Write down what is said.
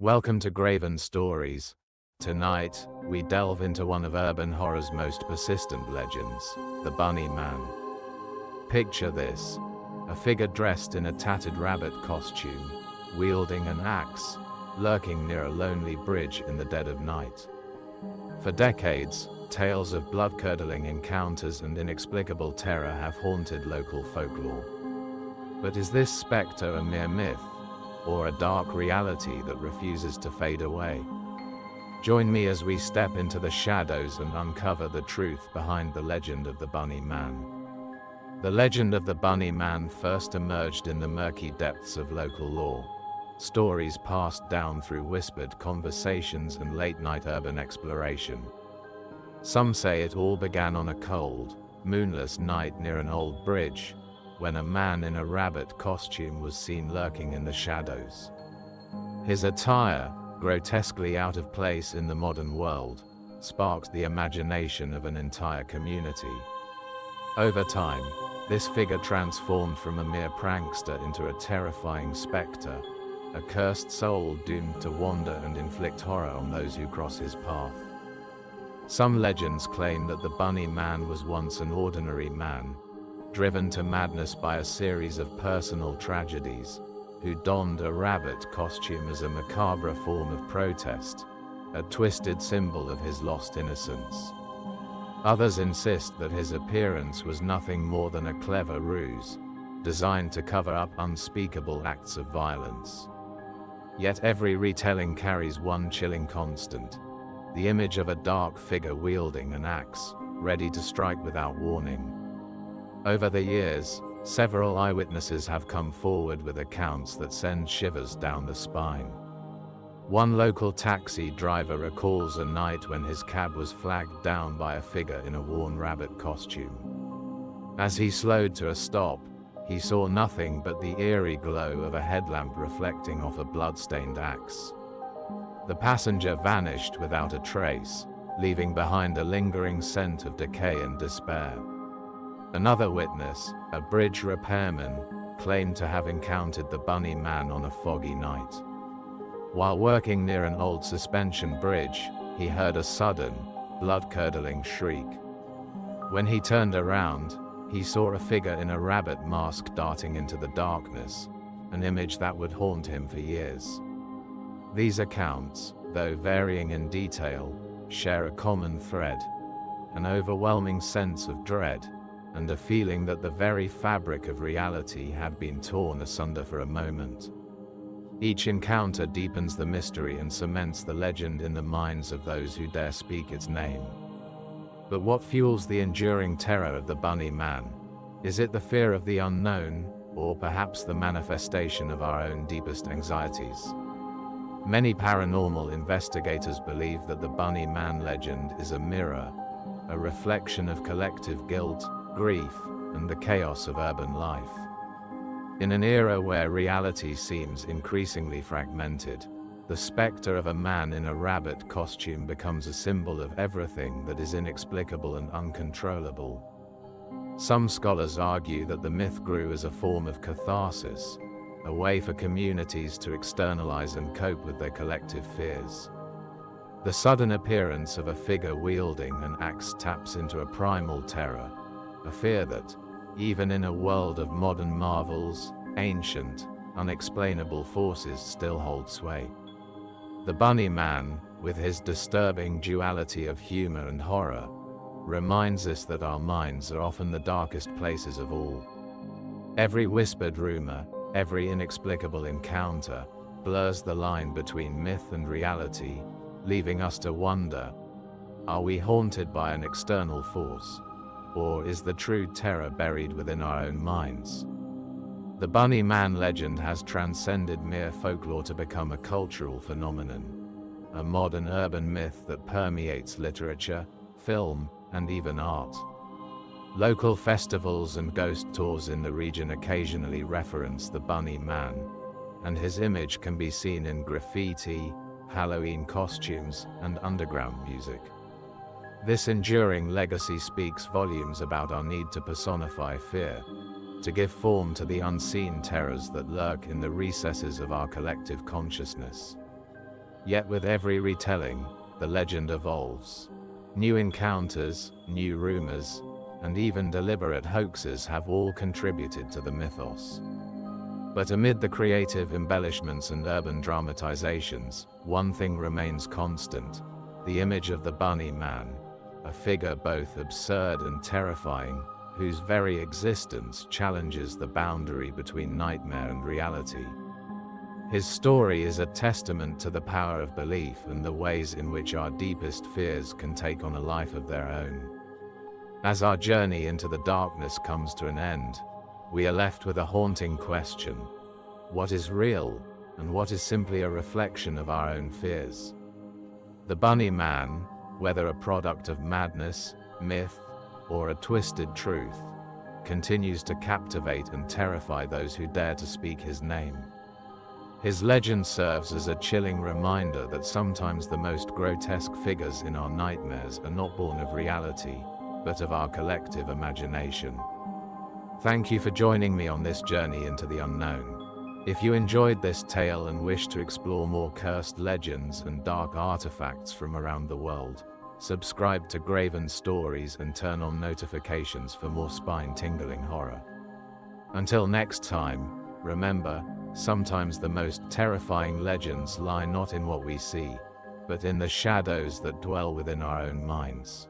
Welcome to Graven Stories. Tonight, we delve into one of urban horror's most persistent legends, the Bunny Man. Picture this: a figure dressed in a tattered rabbit costume, wielding an axe, lurking near a lonely bridge in the dead of night. For decades, tales of blood-curdling encounters and inexplicable terror have haunted local folklore. But is this specter a mere myth, or a dark reality that refuses to fade away? Join me as we step into the shadows and uncover the truth behind the legend of the Bunny Man. The legend of the Bunny Man first emerged in the murky depths of local lore, stories passed down through whispered conversations and late-night urban exploration. Some say it all began on a cold, moonless night near an old bridge, when a man in a rabbit costume was seen lurking in the shadows. His attire, grotesquely out of place in the modern world, sparked the imagination of an entire community. Over time, this figure transformed from a mere prankster into a terrifying specter, a cursed soul doomed to wander and inflict horror on those who cross his path. Some legends claim that the Bunny Man was once an ordinary man, driven to madness by a series of personal tragedies, who donned a rabbit costume as a macabre form of protest, a twisted symbol of his lost innocence. Others insist that his appearance was nothing more than a clever ruse, designed to cover up unspeakable acts of violence. Yet every retelling carries one chilling constant: the image of a dark figure wielding an axe, ready to strike without warning. Over the years, several eyewitnesses have come forward with accounts that send shivers down the spine. One local taxi driver recalls a night when his cab was flagged down by a figure in a worn rabbit costume. As he slowed to a stop, he saw nothing but the eerie glow of a headlamp reflecting off a bloodstained axe. The passenger vanished without a trace, leaving behind a lingering scent of decay and despair. Another witness, a bridge repairman, claimed to have encountered the Bunny Man on a foggy night. While working near an old suspension bridge, he heard a sudden, blood-curdling shriek. When he turned around, he saw a figure in a rabbit mask darting into the darkness, an image that would haunt him for years. These accounts, though varying in detail, share a common thread: an overwhelming sense of dread, and a feeling that the very fabric of reality had been torn asunder for a moment. Each encounter deepens the mystery and cements the legend in the minds of those who dare speak its name. But what fuels the enduring terror of the Bunny Man? Is it the fear of the unknown, or perhaps the manifestation of our own deepest anxieties? Many paranormal investigators believe that the Bunny Man legend is a mirror, a reflection of collective guilt, grief, and the chaos of urban life. In an era where reality seems increasingly fragmented, the specter of a man in a rabbit costume becomes a symbol of everything that is inexplicable and uncontrollable. Some scholars argue that the myth grew as a form of catharsis, a way for communities to externalize and cope with their collective fears. The sudden appearance of a figure wielding an axe taps into a primal terror, a fear that, even in a world of modern marvels, ancient, unexplainable forces still hold sway. The Bunny Man, with his disturbing duality of humor and horror, reminds us that our minds are often the darkest places of all. Every whispered rumor, every inexplicable encounter, blurs the line between myth and reality, leaving us to wonder: are we haunted by an external force? Or is the true terror buried within our own minds? The Bunny Man legend has transcended mere folklore to become a cultural phenomenon, a modern urban myth that permeates literature, film, and even art. Local festivals and ghost tours in the region occasionally reference the Bunny Man, and his image can be seen in graffiti, Halloween costumes, and underground music. This enduring legacy speaks volumes about our need to personify fear, to give form to the unseen terrors that lurk in the recesses of our collective consciousness. Yet with every retelling, the legend evolves. New encounters, new rumors, and even deliberate hoaxes have all contributed to the mythos. But amid the creative embellishments and urban dramatizations, one thing remains constant: the image of the bunny man, a figure both absurd and terrifying, whose very existence challenges the boundary between nightmare and reality. His story is a testament to the power of belief and the ways in which our deepest fears can take on a life of their own. As our journey into the darkness comes to an end, we are left with a haunting question: what is real, and what is simply a reflection of our own fears? The bunny man, whether a product of madness, myth, or a twisted truth, continues to captivate and terrify those who dare to speak his name. His legend serves as a chilling reminder that sometimes the most grotesque figures in our nightmares are not born of reality, but of our collective imagination. Thank you for joining me on this journey into the unknown. If you enjoyed this tale and wish to explore more cursed legends and dark artifacts from around the world, subscribe to Graven Stories and turn on notifications for more spine-tingling horror. Until next time, remember, sometimes the most terrifying legends lie not in what we see, but in the shadows that dwell within our own minds.